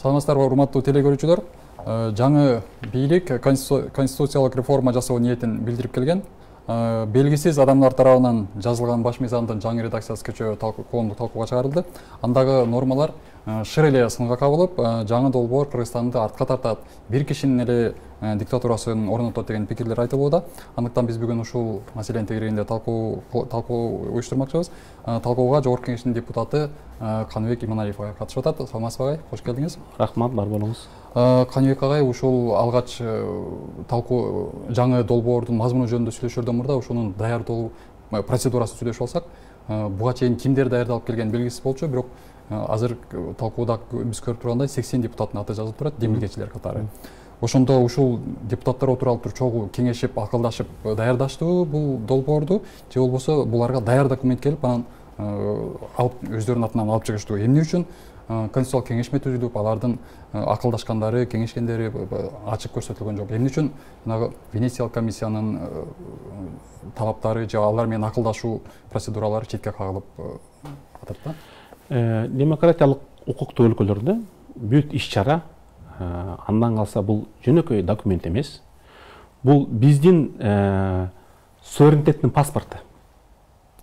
Саламатсыздарбы, урматтуу телекөрүүчүлөр. Жаңы бийлик конституциялык реформа жасоо ниетин билдирип келген. Белгисиз адамдар тарабынан жазылган баш мыйзамдын жаңы редакциясы кечээ коомдук талкууга чыгарылды. Андагы нормалар шыр эле сынга кабылып, жаңы долбоор Кыргызстанды артка тартат, бир кишинин эле диктатурасын орнотот деген пикирлер айтылууда. Андыктан биз бүгүн ушул маселени тегерегинде талкуу уюштурмакчыбыз. Талкууга Жогорку Кеңештин депутаты Каныбек Иманалиев агай катышып атат. Саламатсызбы агай? Кош келдиңиз. Рахмат, бар болуңуз. Каныбек агай, ушул алгач талкуу жаңы долбоордун мазмуну жөнүндө сүйлөшөрдөн мурда ушунун даярдоо процедурасын сүйлөшүп алсак, буга чейин кимдер даярдалып келген белгисиз болчу, бирок азыр талкууда биз көрүп тургандай 80 депутаттын аты жазылып турат, демилгечилер катары. Ошондо ушул депутаттар отуруп алып туруп чогуу кеңешип, акылдашып даярдаштыбы бул долбоорду, же болбосо буларга даяр документ келип, анан өздөрүнүн атынан алып чыгыштыбы? Эмне үчүн конституциялык кеңешме түзүлүп, алардын акылдашкандары, кеңешкендери ачык көрсөтүлгөн жок? Эмне үчүн Венециялык комиссиянын талаптары же алар менен акылдашуу процедуралары четке кагылып атат да? Демократиялык укуктуу өлкөлөрдө бүт иш-чара андан калса бул жөнөкөй документ эмес. Бул биздин суверенитеттин паспорту.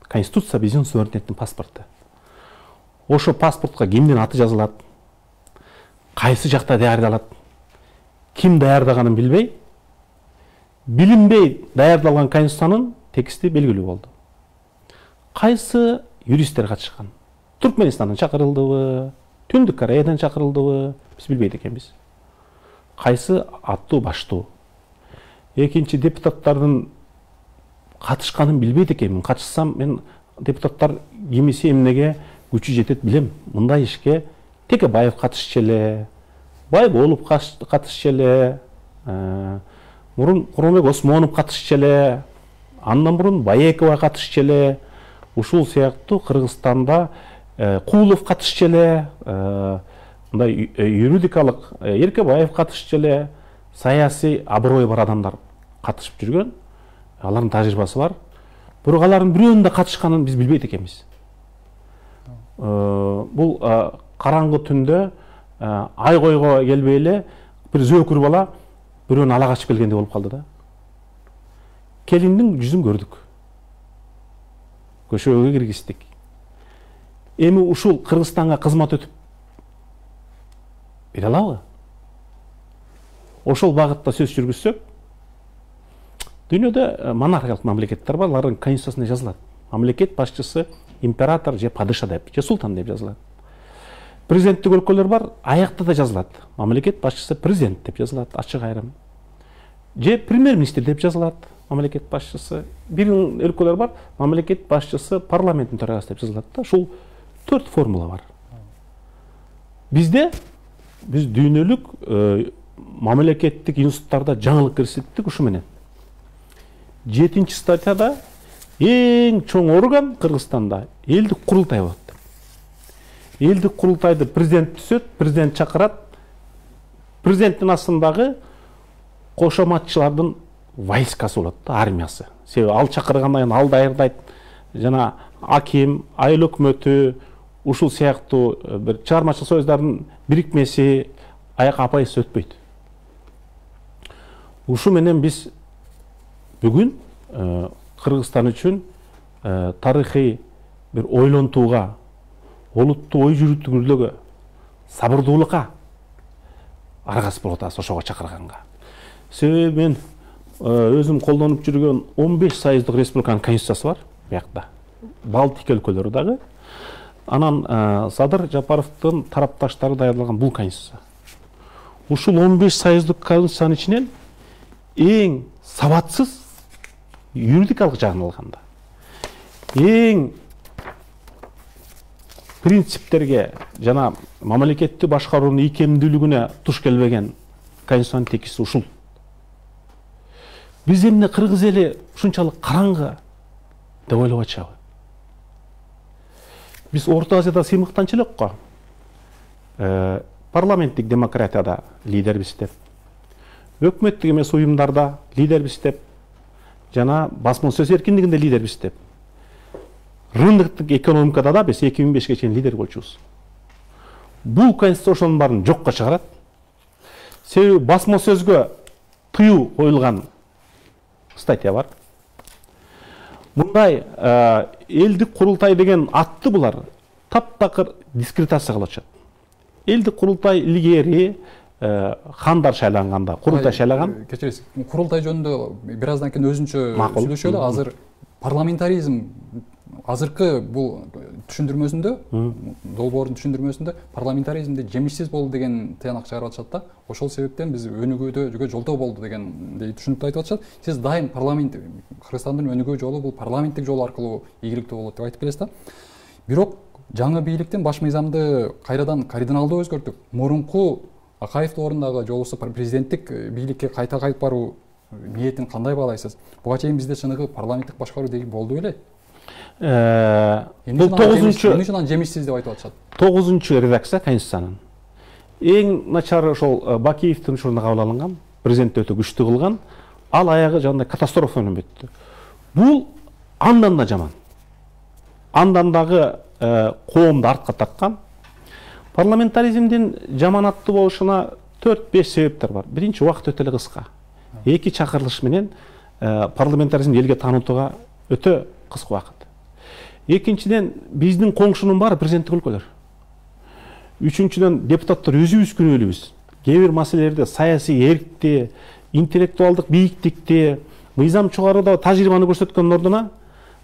Конституция биздин суверенитеттин паспорту. Ошо паспортко кимдин аты жазылат, кайсы жакта даярдалат, ким даярдаганын билбей, билинбей даярдалган конституциянын тексти белгилүү болду. Кайсы юристтер катышкан? Түркменистандан чакырылдыбы, Түндүк Кореядан чакырылдыбы, биз билбейт экенбиз. Кайсы аттуу баштуу? Экинчи, депутаттардын катышканын билбейт экенмин. Катышсам мен депутаттар кимиси эмнеге күчү жетет билем. Мындай ишке Текебаев катышчу эле, Байболов катышчу эле, мурун Курманбек Осмонов катышчу эле, андан мурун Баекова катышчу эле, ушул сыяктуу Кыргызстанда Куулов катышчу эле, мындай юридикалык Эркебаев катышчу эле, саясий аброю бар адамдар катышып жүргөн. Алардын тажрыйбасы бар. Бирок алардын бирөөнүн да катышканын биз билбейт экенбиз. Бул караңгы түндө ай койго келбей эле бир зөөкүр бала бирөөнү ала качып келгендей болуп калды да. Келиндин жүзүн көрдүк. Көчөгө киргиздик. Эми ушул Кыргызстанга кызмат өтүп бере алабы? Ошол багытта сөз жүргүзсөк, дүйнөдө монархиялык мамлекеттер бар, алардын конституциясында жазылат. Мамлекет башчысы император же падыша деп, же султан деп жазылат. Президенттик өлкөлөр бар, аякта да жазылат. Мамлекет башчысы президент деп жазылат, ачык айрым. Же премьер-министр деп жазылат, мамлекет башчысы. Бир өлкөлөр бар, мамлекет башчысы парламенттин төрагасы деп жазылат да. Ушул 4 формула бар. Биз дүйнөлүк мамлекеттик институттарда жаңылык киргизиттик ушу менен. 7-чи статьяда эң чоң орган Кыргызстанда элдик курултай болот. Элдик курултайды президент түзөт, президент чакырат. Президенттин астындагы кошоматчылардын войскасы болот да, армиясы. Себеби ал чакыргандан кийин ал даярдайт. Жана аким, айыл өкмөтү, ушул сыяктуу бир чыгармачылык союздардын бирикмеси аяк апайсыз өтпөйт. Ушу менен биз бүгүн Кыргызстан үчүн тарыхый бир ойлонтууга, олуттуу ой жүрүтүүгө, сабырдуулукка аргасы болуп атабыз ошого чакырганга. Себеби мен өзүм колдонуп жүргөн 15 союздук республиканын конституциясы бар буякта. Балтик өлкөлөрү дагы. Анан Садыр Жапаровдун тарапташтары даярдалган бул конституция. Ушул 15 союздук конституциянын ичинен эң сабатсыз юридикалык жагын алганда, эң принциптерге жана мамлекетти башкаруунун ийкемдүүлүгүнө туш келбеген конституциянын текисти ушул. Биз эмне кыргыз эли ушунчалык караңгы деп ойлоп атышабы? Биз Орто Азияда сыймыктанчу элек го. Парламенттик демократияда лидербиз деп, өкмөттүк эмес уюмдарда лидербиз деп, жана басма сөз эркиндигинде лидербиз деп. Рыноктук экономикада да биз 2005-ке чейин лидер болчубуз. бул конституциянын баарын жокко чыгарат. Себеби басма сөзгө тыюу коюлган статья бар. Мындай элдик курултай деген атты булар таптакыр дискредитация кылып атышат. Элдик курултай илгери хандар шайланганда, курултай шайлаган. Кечиресиз, курултай жөнүндө бир аздан кийин өзүнчө сүйлөшөлү. Азыр парламентаризм азыркы бул түшүндүрмөсүндө, долбоордун түшүндүрмөсүндө парламентаризмде жемишсиз болду деген тыянак чыгарып атышат да. Ошол себептен биз өнүгүүдө жолтоо болду дегендей түшүнүктү айтып атышат. Сиз дайым парламент, Кыргызстандын өнүгүү жолу бул парламенттик жол аркылуу ийгиликтүү болот деп айтып келесиз да. Бирок жаңы бийликтин баш мыйзамды кайрадан кардиналдуу өзгөртүп, мурунку Акаевдин ордундагы жолусу президенттик бийликке кайта кайтып баруу ниетин кандай баалайсыз? Буга чейин бизде чыныгы парламенттик башкаруу деген болду беле? Бул 9-чу жемишсиз деп айтып атышат. 9-чу редакция Конституциянын. Эң начары ошол Бакиевдин учурунда кабыл алынган, президентти өтө күчтүү кылган, ал аягы жандай катастрофа менен бүттү. Бул андан да жаман. Андан дагы коомду артка тарткан. Парламентаризмдин жаманаттуу болушуна 4-5 себептер бар. Биринчи, убакыт өтө эле кыска. 2 чакырылыш менен парламентаризмди элге таанытууга өтө кыска убакыт. Экинчиден, биздин коңшунун баары президенттик өлкөлөр. Үчүнчүдөн, депутаттар өзүбүз күнөөлүүбүз. Кээ бир маселелерде саясий эркти, интеллектуалдык бийиктикти, мыйзам чыгарууда тажрыйбаны көрсөткөндүн ордуна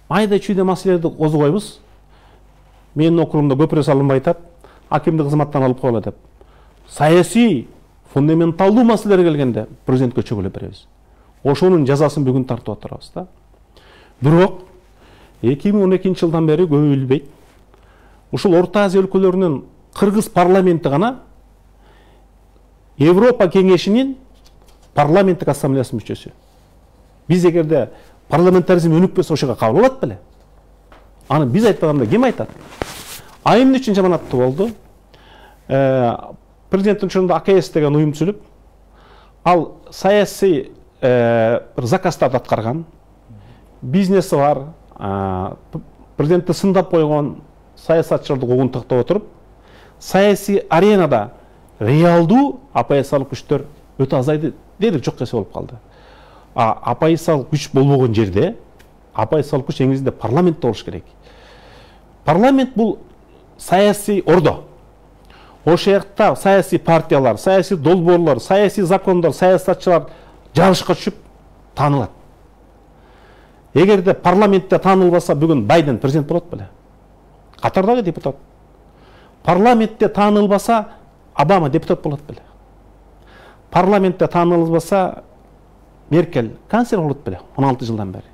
майда чүйдө маселелерди козгойбуз. Менин округумда көпүрө салынбай атат, акимди кызматтан алып коелу деп. Саясий фундаменталдуу маселелерге келгенде президентке чөгүлө беребиз. Ошонун жазасын бүгүн тартып отурабыз да. Бирок 2012-жылдан бери көбү билбейт. Ушул Орто Азия өлкөлөрүнүн Кыргыз парламенти гана Европа кеңешинин парламенттик ассамблеясынын мүчөсү. Биз эгерде парламентаризм өнүкпөсө ошого кабыл алат беле? Аны биз айтпаганда ким айтат? А эмне үчүн жаманаттуу болду? Президенттин учурунда АКС деген уюм түзүлүп, ал саясий бир заказдарды аткарган, бизнеси бар, президентти сындап койгон саясатчыларды угунтуктап отуруп, саясий аренада реалдуу оппозициялык күчтөр өтө азайды дерлик жок нерсе болуп калды. Оппозициялык күч болбогон жерде оппозициялык күч негизинде парламентте болуш керек. Парламент бул саясий ордо. Ошол жакта саясий партиялар, саясий долбоорлор, саясий закондор, саясатчылар жарышка түшүп таанылат. Эгерде парламентте таанылбаса, бүгүн Байден президент болот беле? Катардагы депутат. Парламентте таанылбаса, Обама депутат болот беле? Парламентте таанылбаса, Меркель канцлер болот беле? 16 жылдан бери.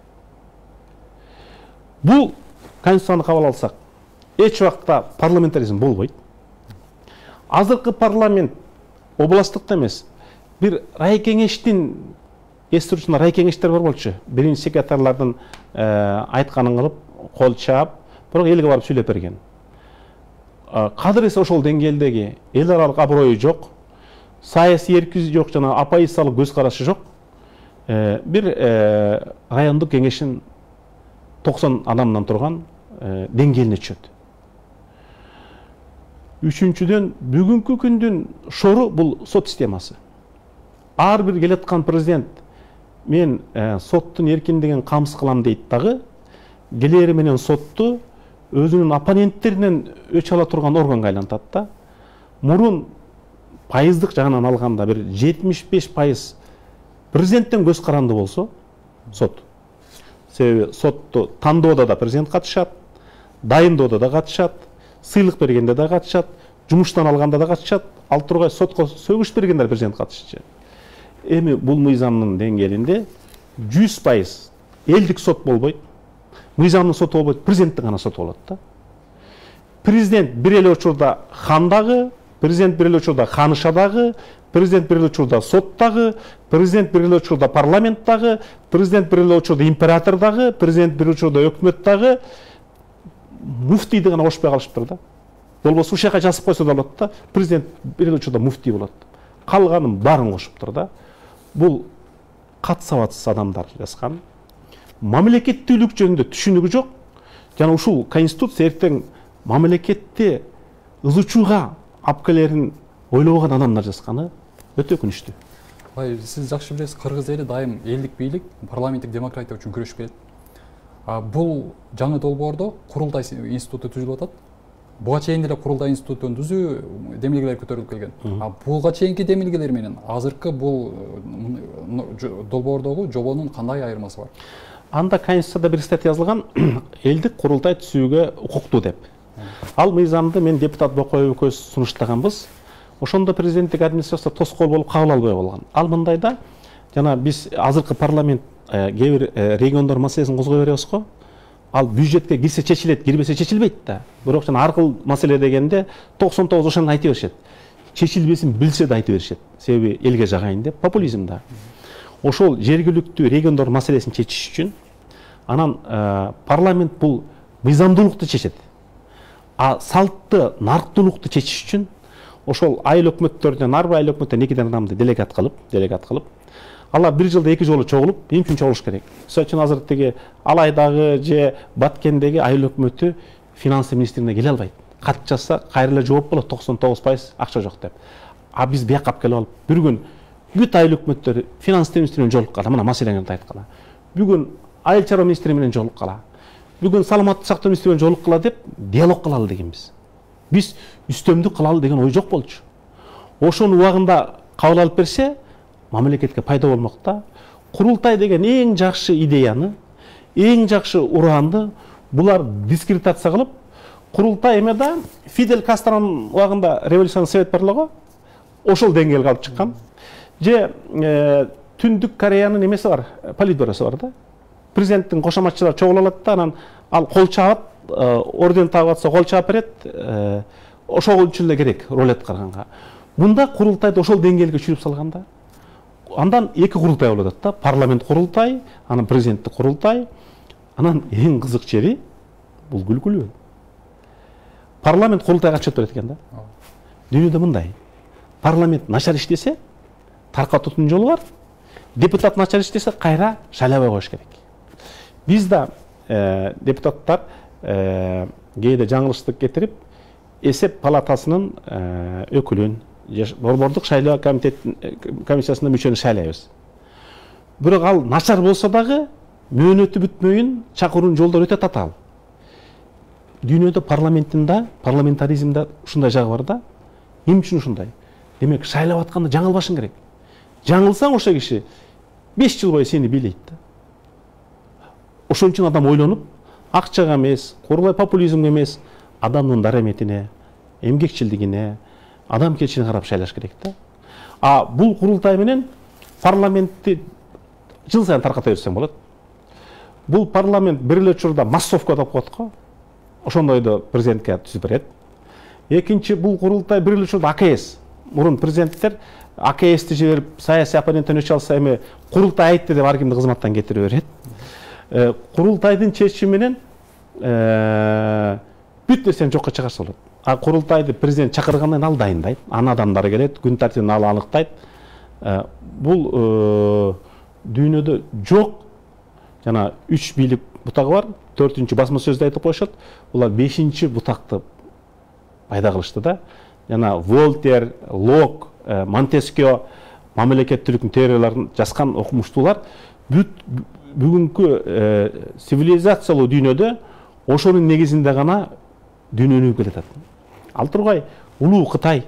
Бул конституцияны кабыл алсак, эч убакта парламентаризм болбойт. Азыркы парламент областтыкта эмес, бир райкеңештин эстирүүчү райкеңештер бар болчу. Биринчи секретарлардын айтканын кылып, кол чаап, бирок элге барып сүйлөп берген. Кадыр эсе ошол деңгээлдеги эл аралык аброю жок, саясий эркиндиги жок, жана оппозициялык көз карашы жок. Бир райондук кеңештин 90 адамдан турган деңгээлине түшөт. Үчүнчүдөн, бүгүнкү күндүн шору бул сот системасы. Ар бир келаткан президент мен соттун эркиндигин камсыз кылам дейт дагы, келери менен сотту өзүнүн оппоненттеринен өч ала турган органга айлантат да. Мурун пайыздык жагынан алганда бир 75% президенттен көз каранды болсо, сот. Себеби сотту тандоодо да президент катышат, дайындоодо да катышат, сыйлык бергенде да катышат, жумуштан алганда да катышат, ал тургай сотко сөгүш бергенде президент катышчу. Эми бул мыйзамдын деңгээлинде 100% элдик сот болбойт, мыйзамдын соту болбойт, президенттин гана соту болот да. Президент бир эле учурда хан дагы, президент бир эле учурда ханыша дагы, президент бир эле учурда сот дагы, президент бир эле учурда парламент дагы, президент бир эле учурда император дагы, президент бир учурда өкмөт дагы, муфтийди гана кошпой калышыптыр да. Болбосо ушул жака жазып койсо да болот да, президент бир эле учурда муфтий болот. Калганын баарын кошуптур да. Бул кат сабатсыз адамдар жазган. Мамлекеттүүлүк жөнүндө түшүнүгү жок. Жана ушул конституция эртең мамлекетти ызычууга апкелерин ойлобогон адамдар жазганы өтө өкүнүчтүү. Сиз жакшы билесиз, кыргыз эли дайым элдик бийлик, парламенттик демократия үчүн күрөшүп келет. Бул жаңы долбоордо курултай институту түзүлүп атат. Буга чейин деле курултай институтун түзүү демилгелер көтөрүлүп келген. Буга чейинки демилгелер менен азыркы бул долбоордогу жобонун кандай айырмасы бар? Анда Конституцияда бир статья жазылган, элдик курултай түзүүгө укуктуу деп. Ал мыйзамды мен депутат Бокоев экөөбүз сунуштаганбыз. Ошондо президенттик администрация тоскоол болуп кабыл албай калган. Ал мындайда, жана биз азыркы парламент кээ бир региондор маселесин козгой беребиз го. Ал бюджетке кирсе чечилет, кирбесе чечилбейт да. Бирок жана аркыл маселе дегенде 99 ошону айтып беришет. Чечилбесин билсе да айтып беришет. Себеби элге жагайын деп популизм да. Ошол жергиликтүү региондор маселесин чечиш үчүн анан парламент бул мыйзамдуулукту чечет. А салтты, нарктуулукту чечиш үчүн ошол айыл өкмөттөрдөн, ар бир айыл өкмөттөн 2 адамды делегат кылып, алар бир жылда 2 жолу чогулуп, эмне үчүн чогулуш керек? Мисалы үчүн азыр тиги Алайдагы же Баткендеги айыл өкмөтү финансы министрлигине келе албайт. Кат жазса, кайра эле жооп болот, 99% акча жок деп. А биз бияка алып келип алып, бир күн бүт айыл өкмөттөрү финансы министри менен жолуккала, мына маселеңерди айткыла. Бүгүн айыл чарба министри менен жолуккала. Бүгүн саламаттык сактоо министри менен жолуккала деп диалог кылалы дегенбиз. Биз үстөмдүк кылалы деген ой жок болчу. Ошону убагында кабыл алып берсе, мамлекетке пайда болмок да. Курултай деген эң жакшы идеяны, эң жакшы ураанды булар дискредитация кылып, курултай эмеда Фидель Кастронун убагында революционный совет бар эле го. Ошол деңгээлге алып чыккан. Же Түндүк Кореянын эмеси бар, политбюросу бар да. Президенттин кошоматчылары чогулуп алат да, анан ал кол чабат, орден тагып атса кол чаап берет. Ошол үчүн эле керек роль аткарганга. Мында курултайды ошол деңгээлге чүйрүп салганда, андан 2 курултай болуп атат да. Парламент курултай, анан президенттик курултай. Анан эң кызык жери бул күлкүлүү. Парламент курултайга отчет берет экен да. Дүйнөдө мындай. Парламент начар иштесе, таркатуутун жолу бар. Депутат начар иштесе, кайра шайлабай коюш керек. Биз да депутаттар кээде жаңылыштык кетирип, эсеп палатасынын өкүлүн, борбордук шайлоо комиссиясына мүчөнү шайлайбыз. Бирок ал начар болсо дагы мөөнөтү бүтмөйүн чакыруунун жолдору өтө татаал. Дүйнөдө парламентаризмде ушундай жагы бар да. Эмне үчүн ушундай? Демек, шайлап атканда жаңылбашың керек. Жаңылсаң ошо киши 5 жыл бою сени бийлейт да. Ошон үчүн адам ойлонуп, акчага эмес, курулай популизмге эмес, адамдын дараметине, эмгекчилдигине, адамгерчилигине карап шайлаш керек да. А бул курултай менен парламентти жыл сайын тарката берсең болот. Бул парламент бир эле учурда массовка деп коет го. Ошондойдо президентке түзүп берет. Экинчи, бул курултай бир эле учурда АКС. Мурун президенттер АКСти жиберип, саясий оппоненттен өч алса, эми курултай айтты деп ар кимди кызматтан кетирип берет. Курултайдын чечими менен бүт нерсени жокко чыгарса болот. А курултайды президент чакыргандан кийин ал дайындайт, анын адамдары келет, күн тартибин ал аныктайт. Бул дүйнөдө жок. Жана 3 бийлик бутагы бар, 4-чү басма сөздө айтып коюшат. Булар 5-чи бутакты пайда кылышты да. Жана Волтер, Лок, Монтескьё мамлекеттүүлүктүн теорияларын жазган окумуштуулар бүгүнкү цивилизациялуу дүйнөдө ошонун негизинде гана дүйнөнү келатат. Ал тургай улуу Кытай.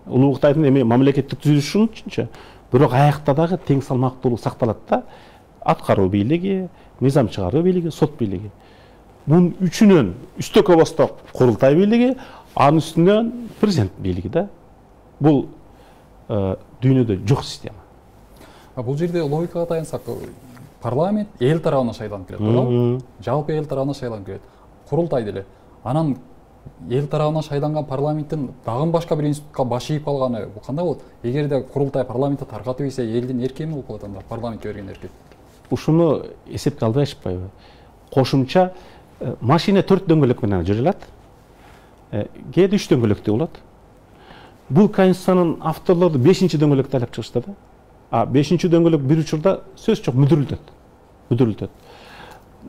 Улуу Кытайдын эми мамлекеттик түзүлүшүнчү, бирок аякта дагы тең салмактуулук сакталат да. Аткаруу бийлиги, мыйзам чыгаруу бийлиги, сот бийлиги. Бунун үчүнөн үстөккө баста курултай бийлиги, анын үстүнөн президент бийлиги да. Бул дүйнөдө жок система. Бул жерде логикага таянсак, парламент эл тарабынан шайланып келет, туура? Жалпы эл тарабынан шайланып келет. Курултай деле. Анан эл тарабынан шайланган парламенттин дагы башка бир институтка баш ийип калганы бул кандай болот? Эгерде курултай парламентти таркатып ийсе, элдин эрки эмне болуп калат анда? Парламентке берген эрки. Ушуну эсепке албай ашпайбы? Кошумча машина 4 дөңгөлөк менен жүрө алат. Кээде 3 дөңгөлөктүү болот. Бул Конституциянын авторлору 5-чи дөңгөлөктү алып чыгышты да. А 5-чи дөңгөлөк бир учурда сөз жок мүдүрүлөт.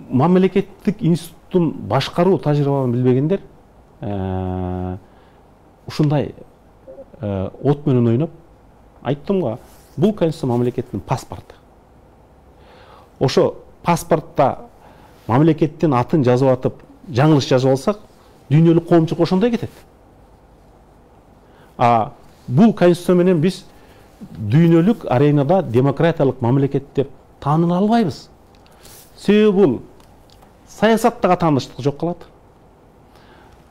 Мамлекеттик институттун башкаруу тажрыйбаларын билбегендер ушундай от менен ойноп айттым го, бул конституция мамлекеттин паспорту. Ошо паспортто мамлекеттин атын жазып атып, жаңылыш жазып алсак, дүйнөлүк коомчулук ошондой кетет. Бул конституция менен биз дүйнөлүк аренада демократиялык мамлекет деп тааныла албайбыз. Себеби бул саясаттагы атаандаштык жок кылат.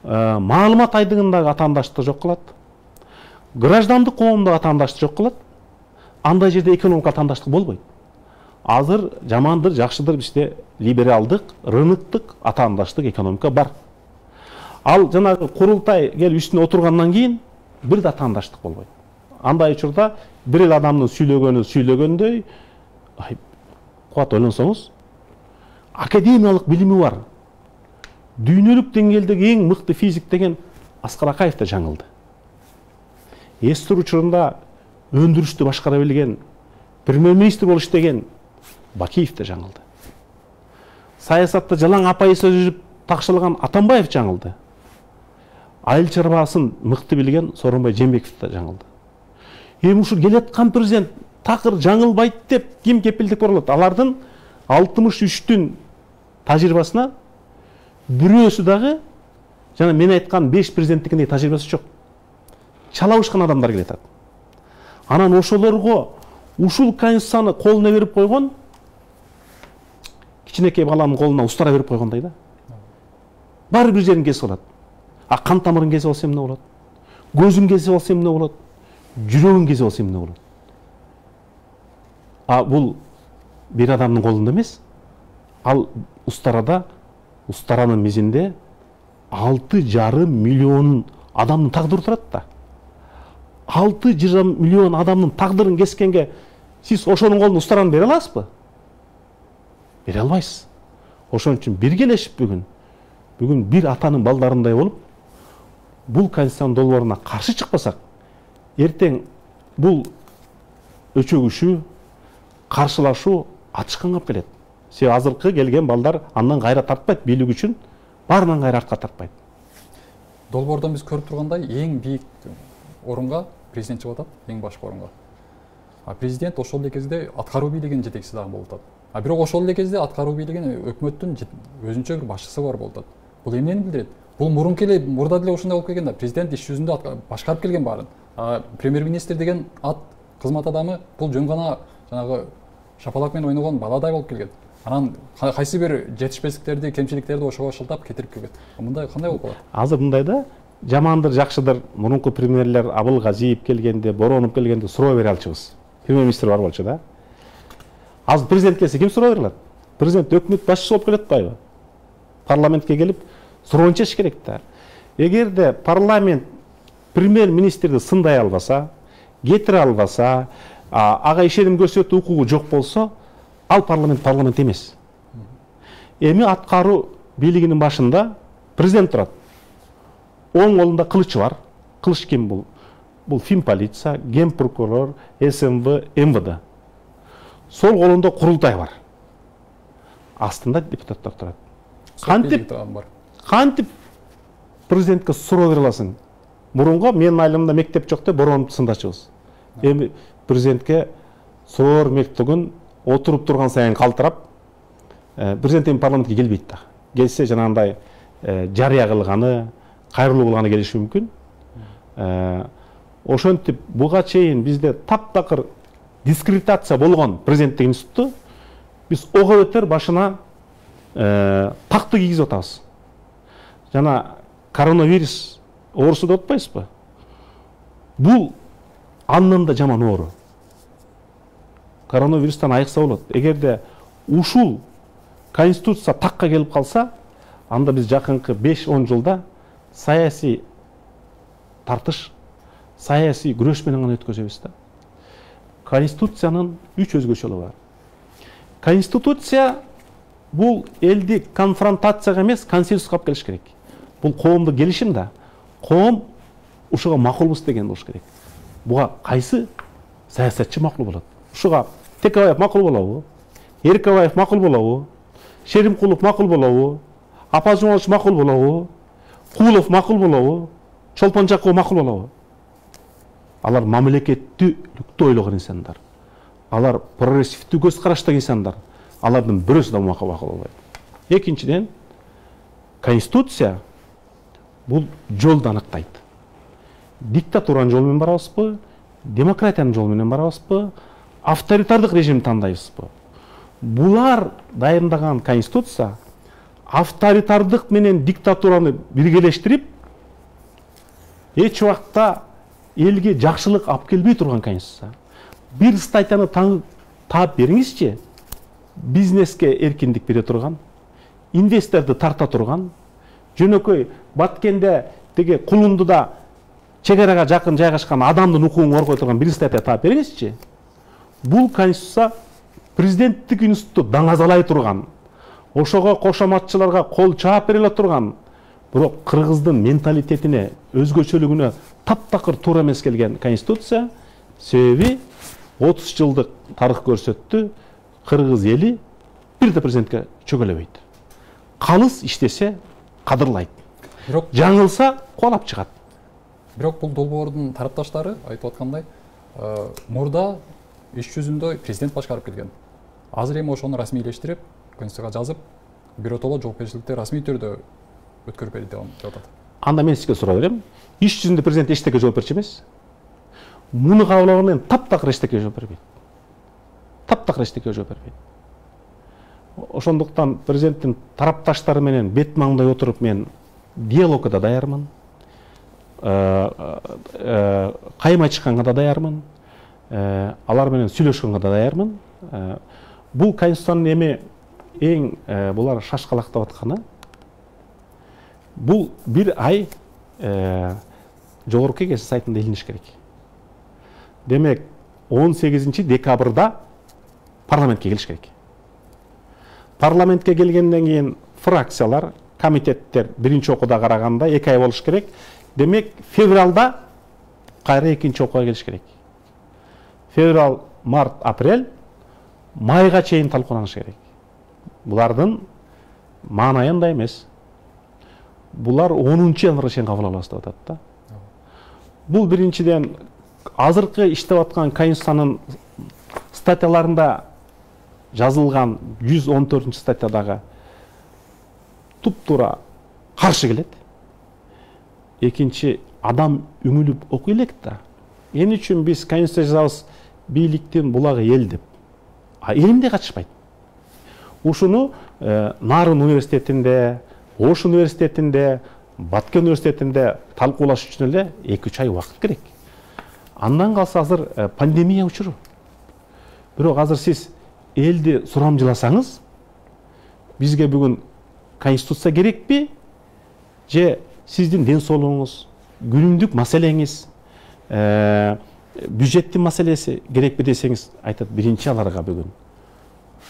Маалымат айдыгындагы атаандаштык жок кылат. Граждандык коомдогу атаандаштык жок кылат. Андай жерде экономикалык атаандаштык болбойт. Азыр жамандыр, жакшыдыр бизде либералдык, рыноктук атаандаштык экономика бар. Ал жанагы курултай келип үстүнө отургандан кийин бир да атаандаштык болбойт. Андай учурда бир эле адамдын сүйлөгөндөй, кубат ойлонсоңуз, академиялык билими бар. Дүйнөлүк деңгээлдеги эң мыкты физик деген Аскар Акаев да жаңылды. СССР учурунда өндүрүштү башкара билген, премьер-министр болуп иштеген Бакиев да жаңылды. Саясатта жалаң апайы сөз жүрүп такшылган Атамбаев жаңылды. Айыл чарбасын мыкты билген Сооронбай Жээнбеков да жаңылды. Эми ушул келаткан президент такыр жаңылбайт деп ким кепилдик бере алат? Алардын 63-түн тажрыйбасына бирөөсү дагы жана мен айткан 5 президенттикиндей тажрыйбасы жок. Чала ушкан адамдар келет. Анан ошолорго ушул конституцияны колуна берип койгон кичинекей баланын колуна устара берип койгондой да. Баары бир жерин кесип алат. Кан тамырын кесип алса эмне болот? Көзүн кесип алса эмне болот? Жүрөгүн кесип алса эмне болот? Бул бир адамдын колунда эмес. Ал устаранын мизинде 6,5 миллион адамдын тагдыры турат да. 6,5 миллион адамдын тагдырын кескенге сиз ошонун колуна устараны бере аласызбы? Бере албайсыз. Ошон үчүн биргелешип бүгүн бир атанын балдарындай болуп, бул конституциянын долбооруна каршы чыкпасак, эртең бул өчөгүшүү, каршылашуу ачышканга алып келет. Себеби азыркы келген балдар андан кайра тартпайт, бийлик үчүн баарынан кайра артка тартпайт. Долбоордон биз көрүп тургандай, эң бийик орунга президент чыгып атат, эң башкы орунга. Президент ошол эле кезде аткаруу бийлигинин жетекчиси дагы болуп атат. Бирок ошол эле кезде аткаруу бийлигинин өкмөттүн өзүнчө бир башчысы бар болуп атат. Бул эмнени билдирет? Бул мурда деле ушундай болуп келген да, президент иш жүзүндө башкарып келген баарын. Премьер-министр деген ат, кызмат адамы бул жөн гана жанагы шапалак менен ойногон баладай болуп келген. Анан кайсы бир жетишпестиктерди, кемчиликтерди ошого шылтап кетирип келген. Мындай кандай болуп калат? Азыр мындай да, жамандыр, жакшыдыр, мурунку премьерлер Абылгазиев келгенде, Боронов келгенде суроо бере алчыбыз. Премьер-министр бар болчу да. Азыр президент келсе ким суроо бере алат? Президент өкмөт башчысы болуп келет атпайбы? Парламентке келип суроонун чечиш керек да. Эгерде парламент премьер-министрди сындай албаса, кетире албаса, ага ишеним көрсөтүү укугу жок болсо, ал парламент эмес. Эми аткаруу бийлигинин башында президент турат. Оң колунда кылычы бар. Кылыч ким бул? Бул Финполиция, Генпрокурор, СМВ, МВД. Сол колунда курултай бар. Астында депутаттар турат. Кантип президентке суроо бере аласың? Мурунга менин айылымда мектеп жок деп Бороновду сындачыбыз. Эми президентке суроо бермек түгүн отуруп турган сайын калтырап, президент эми парламентке келбейт да. Келсе жанагындай жарыя кылганы, кайрылуу кылганы келиши мүмкүн. Ошентип буга чейин бизде таптакыр дискредитация болгон президенттик институтту биз ого бетер башына такты кийгизип атабыз. Жана коронавирус оорусу деп атпайсызбы? Бул андан да жаман оору. Коронавирустан айыкса болот. Эгерде ушул конституция такка келип калса, анда биз жакынкы 5-10 жылда саясий тартыш, саясий күрөш менен гана өткөзөбүз да. Конституциянын 3 өзгөчөлүгү бар. Конституция бул элди конфронтацияга эмес, консенсуска алып келиш керек. Бул коомдук келишим да. Коом ушуга макулбуз деген болуш керек. Буга кайсы саясатчы макул болот? Ушуга Текебаев макул болобу? Эркебаев макул болобу? Шеримкулов макул болобу? Апазумович макул болобу? Кулов макул болобу? чолпон жаккы макул болобу? Алар мамлекеттүүлүктү ойлогон инсандар. Алар прогрессивдүү көз караштагы инсандар. Алардын бирөөсү да макул болбойт. Экинчиден, Конституция бул жолду аныктайт. Диктатуранын жолу менен барабызбы, демократиянын жолу менен барабызбы, авторитардык режим тандайбызбы? Булар дайындаган Конституция авторитардык менен диктатураны биргелештирип, эч убакта элге жакшылык алып келбей турган Конституция. Бир статьяны таап бериңизчи, бизнеске эркиндик бере турган, инвесторду тарта турган, жөнөкөй Баткенде теге Кулундуда чегарага жакын жайгашкан адамдын укугун коргой турган бир статья таап бериңизчи. Бул Конституция президенттик институтту даңазалай турган, ошого кошоматчыларга кол чаап бере турган, бирок кыргыздын менталитетине, өзгөчөлүгүнө таптакыр туура эмес келген Конституция. Себеби 30 жылдык тарых көрсөттү, кыргыз эли бир да президентке чөгөлөбөйт. Калыс иштесе кадырлайт. Бирок жаңылса куалап чыгат. Бирок бул долбоордун тарапташтары айтып аткандай, мурда иш жүзүндө президент башкарып келген. Азыр эми ошону расмийлештирип, Конституцияга жазып, биротоло жоопкерчиликти расмий түрдө өткөрүп берди деп атат. Анда мен сизге суроо берем. Иш жүзүндө президент эчтеке жооп берчү эмес? Муну кабыл таптакыр эчтеке жооп бербейт. Таптакыр эчтеке жооп бербейт. Ошондуктан президенттин тарапташтары менен бет маңдай отуруп мен диалогко да даярмын. Кайым айтышканга да даярмын. Алар менен сүйлөшкөнгө да даярмын. Бул Конституциянын эми эң булар шашкалактап атканы, бул бир ай жогорку кеңеш сайтында илиниш керек. Демек 18 декабрда парламентке келиш керек. Парламентке келгенден кийин фракциялар, комитеттер биринчи окууда караганда 2 ай болуш керек. Демек февралда кайра экинчи окууга келиш керек. Феврал, март, апрель, майга чейин талкууланыш керек. Булардын маанайы андай эмес. Булар 10 январга чейин кабыл алабыз деп атат да. Бул биринчиден азыркы иштеп аткан Конституциянын статьяларында жазылган 114 статьядагы туп-туура каршы келет. Экинчи, адам үңүлүп окуй элек да. Эмне үчүн биз Конституция жазабыз, бийликтин булагы эл деп. Эл эмне катышпайт? Ушуну Нарын университетинде, Ош университетинде, Баткен университетинде талкуулаш үчүн эле 2-3 ай убакыт керек. Андан калса азыр пандемия учуру. Бирок азыр сиз элди сурамжыласаңыз, бизге бүгүн Конституция керекпи? Же сиздин ден соолугуңуз, күнүмдүк маселеңиз, бюджеттин маселеси керекпи десеңиз, айтат биринчи аларга бүгүн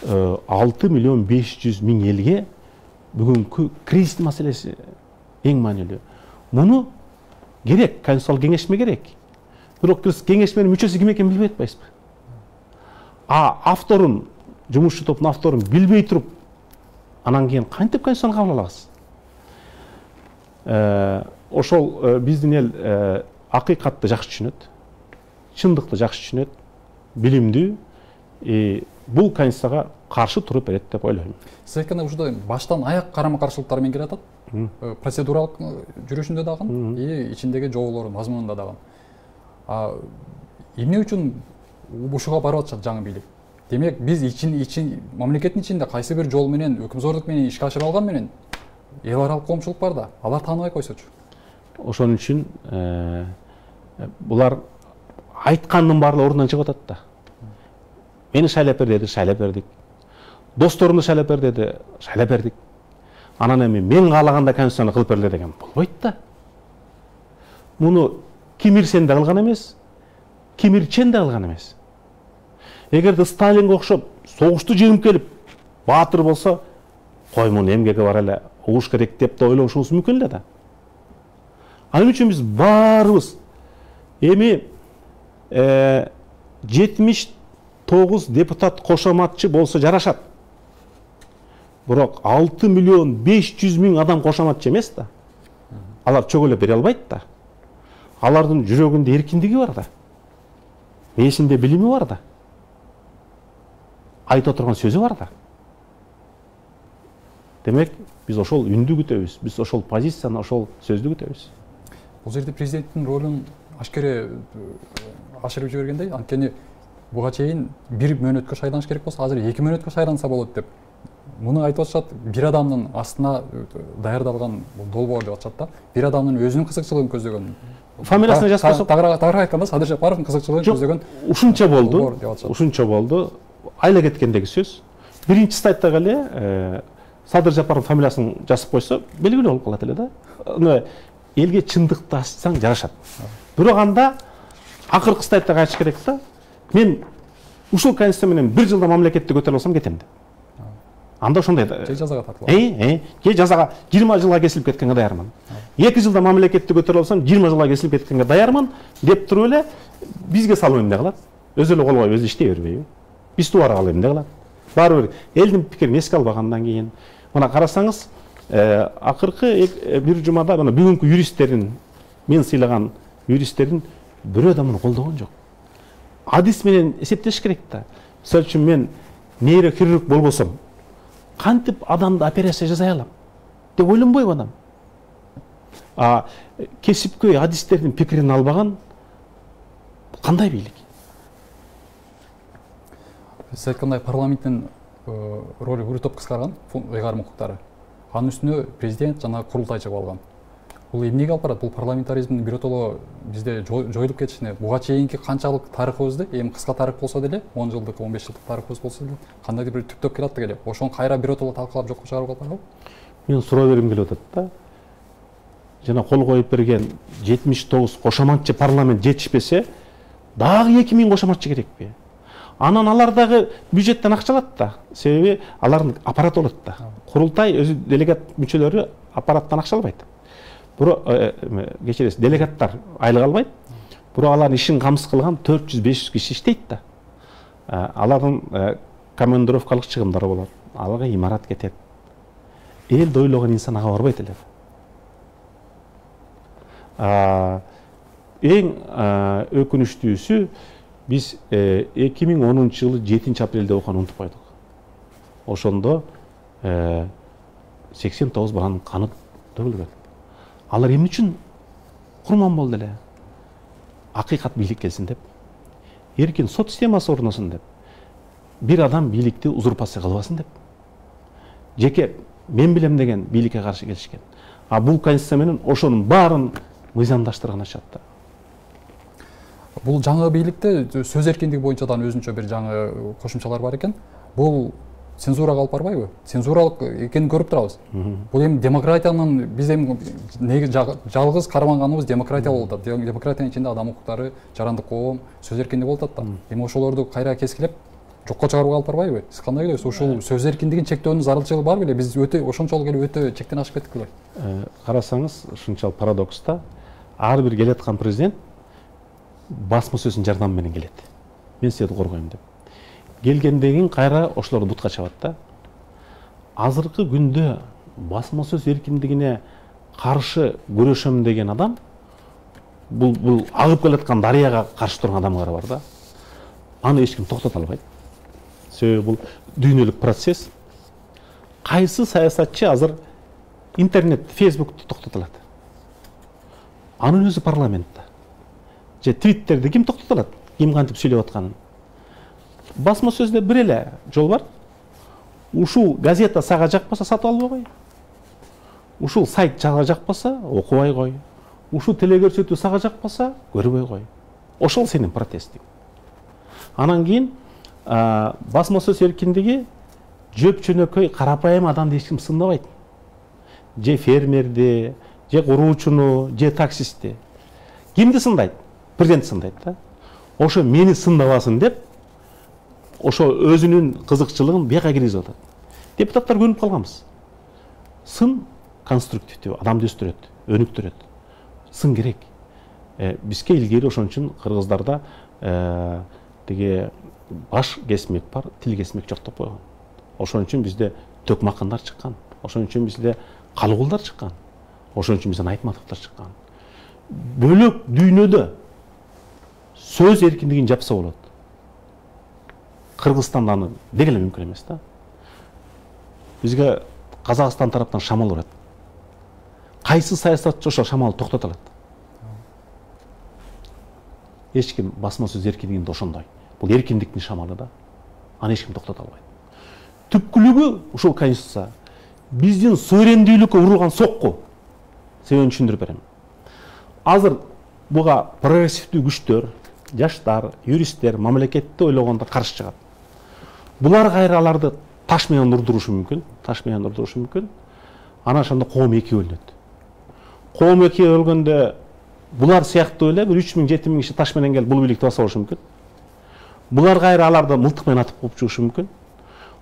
6.500.000 элге бүгүнкү кризис маселеси эң маанилүү. Муну керек, Конституциялык кеңешме керек. Бирок кеңешменин мүчөсү ким экенин билбей атпайсызбы? Авторун, жумушчу топтун авторун билбей туруп, анан кийин кантип Конституцияны кабыл алабыз? Ошол биздин эл акыйкатты жакшы түшүнөт, чындыкты жакшы түшүнөт, билимдүү. Бул Конституцияга каршы туруп берет деп ойлойм. Сиз айткандай ушундай баштан аяк карама-каршылыктар менен келатат. Процедуралык жүрүшүндө дагы, ичиндеги жоболордун мазмунунда дагы. Эмне үчүн ушуга барып атышат жаңы бийлик? Демек биз мамлекеттин ичинде кайсы бир жол менен, өкмөзордук менен ишке ашыра алган менен эл аралык коомчулук бар да, алар тааныбай койсочу. Ошон үчүн булар айткандын баардыгы ордунан чыгып атат да. Мени шайлап бер деди, шайлап бердик. Досторумду шайлап бер деди, шайлап бердик. Анан эми мен каалаганда Конституцияны кылып берле деген болбойт да. Муну кимирсен да кылган эмес, кимирчен да кылган эмес. Эгерде Сталинге окшоп согушту жеңип келип баатыр болсо, кой муну эмгеге бар эле угуш керек деп да ойлошубуз мүмкүн эле да. Ал үчүн биз баарыбыз эми 79 депутат кошоматчы болсо жарашат. Бирок 6.500.000 адам кошоматчы эмес да. Алар чөгөлөп бере албайт да. алардын жүрөгүндө эркиндиги бар да, мээсинде билими бар да, айта турган сөзү бар да. Демек биз ошол үндү күтөбүз, биз ошол позицияны, ошол сөздү күтөбүз. Бул жерде президенттин ролун ашкере ашырып жибергендей, анткени буга чейин 1 мөөнөткө шайланыш керек болсо, азыр 2 мөөнөткө шайланса болот деп. Муну айтып атышат, бир адамдын астына даярдалган долбоор деп атышат да. Бир адамдын өзүнүн кызыкчылыгын көздөгөн. Фамилиясына жазып койсок, тагыраак айтканда Садыр Жапаровдун кызыкчылыгын көздөгөн. Ушунча болду, ушунча болду. Айла кеткендеги сөз. Биринчи слайдтагы эле Садыр Жапаров фамилиясын жазып койсо, белгилүү болуп калат эле да. Элге чындыкты ачсаң жарашат. Бирок анда акыркы слайдтагы айтыш керек да. Мен ушул конституция менен 1 жылда мамлекетти көтөрө алсам кетем деп. Анда ошондой да. Же жазага тартылат. Же жазага 20 жылга кесилип кеткенге даярмын. 2 жылда мамлекетти көтөрө алсам 20 жылга кесилип кеткенге даярмын деп туруп эле бизге салып эмне кылат? Өзү эле кол коюп өзү иштей бербейби? Биз тубара калып эмне кылат? Баары бир элдин пикирин эске албагандан кийин, мына карасаңыз, акыркы бир жумада мына бүгүнкү юристтердин, мен сыйлаган юристтердин бирөө да муну колдогон жок. Адис менен эсептеш керек да. Мисалы үчүн мен нейрохирург болбосом, кантип адамды операция жасай алам деп ойлонбойбу адам. Кесипкөй адистердин пикирин албаган кандай бийлик? Сиз айткандай парламенттин ролу өтө топ кыскарган, ыйгарым укуктары. Анын үстүнө президент жана курултай чыгып алган. Бул эмнеге алып барат? Бул парламентаризмдин биротоло бизде жоюлуп кетишине, буга чейинки канчалык тарыхыбызды, эми кыска тарых болсо деле, 10 жылдык, 15 жылдык тарыхыбыз болсо деле, кандайдыр бир түптөп келатты эле. Ошону кайра биротоло талкалап жокко чыгарып албайбы? Мен суроо бергим келип атат да. Жана кол коюп берген 79 кошоматчы парламент жетишпесе, дагы 2000 кошоматчы керекпи? Анан алар дагы бюджеттен акча алат да. Себеби алардын аппараты болот да. Курултай өзү делегат мүчөлөрү аппараттан акча албайт. Кечиресиз, делегаттар айлык албайт. Бирок алардын ишин камсыз кылган 400-500 киши иштейт да. Алардын командировкалык чыгымдары болот. Алга имарат кетет. Элди ойлогон инсан ага барбайт эле. Эң өкүнүчтүүсү, биз 2010 жылы 7 апрелде окуяны унутуп койдук. Ошондо 89 баланын каны төгүлгөн. Алар эмне үчүн курман болду эле? Акыйкат бийлик келсин деп, эркин сот системасы орносун деп, бир адам бийликти узурпация кылбасын деп, жеке мен билем деген бийликке каршы келишкен. Бул конституция менен ошонун баарын мыйзамдаштырган ачат да. Бул жаңы бийликте сөз эркиндиги боюнча да өзүнчө бир жаңы кошумчалар бар экен. Бул цензурага алып барбайбы? Цензуралык экенин көрүп турабыз. Бул эми демократиянын, биз эми жалгыз карманганыбыз демократия болуп атат. Демократиянын ичинде адам укуктары, жарандык коом, сөз эркиндиги болуп атат да. Эми ошолорду кайра кескилеп жокко чыгарууга алып барбайбы? Сиз кандай ойлойсуз? Ушул сөз эркиндигин чектөөнүн зарылчылыгы бар беле? Биз ошончолук эле өтө чектен ашып кеттик эле. Карасаңыз, ушунчалык парадокста, ар бир келаткан президент басма сөздүн жардамы менен келет. Мен силерди коргойм деп. Келгенден кайра ошолорду бутка чабат да. Азыркы күндө басма сөз эркиндигине каршы күрөшөм деген адам бул агып келаткан дарыяга каршы турган адамдар бар да. Аны эч ким токтото албайт. Себеби бул дүйнөлүк процесс. Кайсы саясатчы азыр интернет, фейсбукту токтото алат? Анын өзү парламентте. Же твиттерди ким токтото алат? Ким кантип сүйлөп атканын? Басма сөздө бир эле жол бар. Ушул газета сага жакпаса сатып албай кой. Ушул сайт сага жакпаса окубай кой. Ушул телекөрсөтүү сага жакпаса көрбөй кой. Ошол сенин протестиң. Анан кийин басма сөз эркиндиги жөп-жөнөкөй карапайым адамды эч ким сындабайт. Же фермерди, же куруучуну, же таксистти. Кимди сындайт? Президент сындайт да. Ошо мени сындабасын деп, ошо өзүнүн кызыкчылыгын бияка киргизип атат. Депутаттар көрүнүп калганбыз. Сын конструктивдүү, адамды өстүрөт, өнүктүрөт. Сын керек. Бизге илгери ошон үчүн кыргыздарда тиги баш кесмек бар, тил кесмек жок деп койгон. Ошон үчүн бизде төкмакындар чыккан. Ошон үчүн бизде калгулдар чыккан. Ошон үчүн бизден айтматовдор чыккан. бөлөк дүйнөдө сөз эркиндигин жапса болот. Кыргызстанда аны деги эле мүмкүн эмес да. Бизге Казакстан тараптан шамал барат. Кайсы саясатчы ошол шамалды токтото алат? Эч ким басма сөз эркиндигинде ошондой. Бул эркиндиктин шамалы да. Аны эч ким токтото албайт. Түпкүлүгү ушул конституция биздин суверендүүлүккө урулган сокку. Себебин түшүндүрүп берем. Азыр буга прогрессивдүү күчтөр, жаштар, юристтер мамлекетти ойлогондо каршы чыгат. Булар кайра аларды таш менен урдурушу мүмкүн. Анан ошондо коом эки бөлүнөт. Коом эки бөлгөндө булар сыяктуу эле 3000-7000 киши таш менен келип бул бийликти баса болушу мүмкүн. Булар кайра аларды мылтык менен атып коюп чыгышы мүмкүн.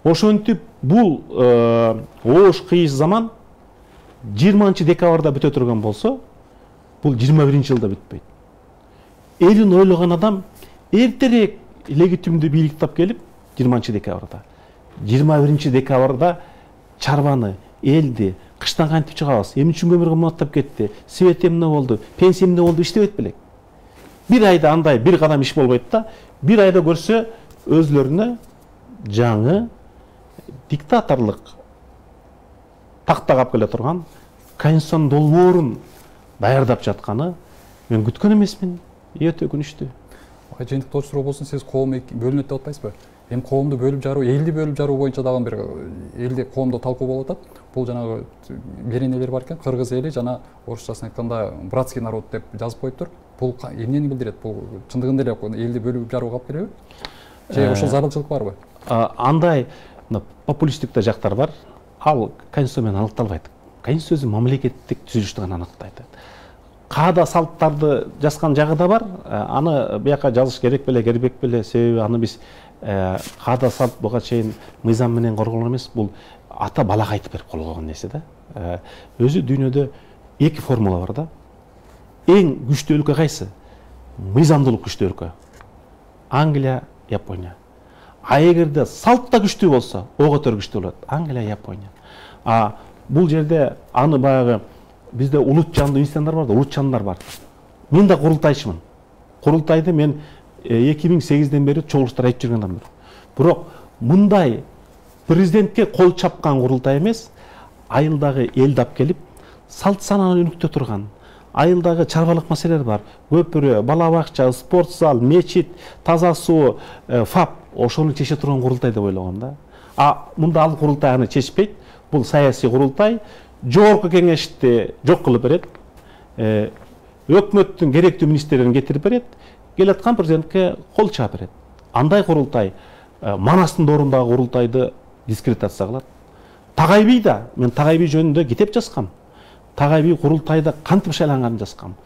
Ошентип бул оош кыйыш заман 20-декабрда бүтө турган болсо, бул 21-жылда бүтпөйт. Элин ойлогон адам эртерээк легитимдүү бийлик тап келип 20-декабрда. 21-декабрда чарбаны, элди кыштан кантип чыгабыз, эмне үчүн көмүргө муңаттап кетти, свет эмне болду, пенсия эмне болду иштебейт белек. Бир айда андай бир кадам иш болбойт да, бир айда көрсө өзлөрүнө жаңы диктаторлук тактага алып келе турган конституциянын долбоорун даярдап жатканы мен күткөн эмесмин. Өтө өкүнүчтүү. Жыйынтыктоочу суроо болсун, сиз коом бөлүнөт деп атпайсызбы? Эми коомду бөлүп жаруу, элди бөлүп жаруу боюнча дагы бир элди коомдо талкуу болуп атат. Бул жанагы беренелер бар экен, кыргыз эли жана орусчасын айтканда братский народ деп жазып коюптур. Бул эмнени билдирет? Бул чындыгында эле элди бөлүп жарууга алып келеби? Же ошол зарылчылык барбы? Андай популисттик да жактар бар. Ал конституция менен аныкталбайт. Конституция мамлекеттик түзүлүштү гана аныктайт. Каада салттарды жазган жагы да бар. Аны бияка жазыш керек беле, себеби аны биз каада салт буга чейин мыйзам менен корголгон эмес, бул ата балага айтып берип койгон нерсе да. Өзү дүйнөдө эки формула бар да. Эң күчтүү өлкө кайсы? Мыйзамдуулук күчтүү өлкө. Англия, Япония. А эгерде салт да күчтүү болсо, ого төр күчтүү болот. Англия, Япония. Бул жерде аны баягы бизде улут жандуу инстандар бар да, улут жандар бар. Мен да курултайчымын. Курултайды мен 2008-ден бери чогулуштар айтып жүргөн адаммын. Бирок мындай президентке кол чапкан курултай эмес, айылдагы элди алып келип, салт сананы өнүктө турган, айылдагы чарбалык маселелер бар. Көпүрө, бала бакча, спорт зал, мечит, таза суу, ФАП ошону чече турган курултай деп ойлогом да. Мында ал курултай аны чечпейт. Бул саясий курултай жогорку кеңешти жок кылып берет. Өкмөттүн керектүү министрлерин кетирип берет. Келаткан президентке кол чаап берет. Андай курултай Манастын дорундагы курултайды дискредитация кылат. Тагай би да, мен Тагай би жөнүндө китеп жазгам. Тагай би курултайда кантип шайланганын жазгам.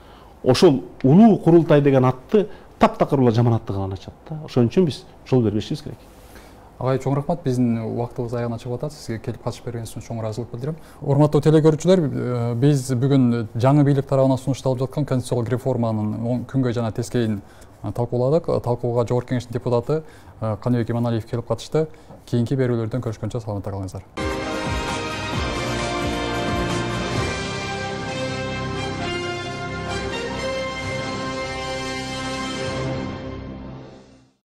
Ошол улуу курултай деген атты таптакыр ула жаман атты кылган ачат да. Ошон үчүн биз жол бербешибиз керек. Агай, чоң рахмат. Биздин убактыбыз аягына чыгып атат. Сизге келип катышып бергениңиз үчүн чоң ыраазылык билдирем. Урматтуу телекөрүүчүлөр, биз бүгүн жаңы бийлик тарабынан сунушталып жаткан конституциялык реформанын күнгөй жана тескейин талкууладык. Талкууга Жогорку Кеңештин депутаты Каныбек Иманалиев келип катышты. Кийинки берүүлөрдөн көрүшкөнчө саламатта калыңыздар.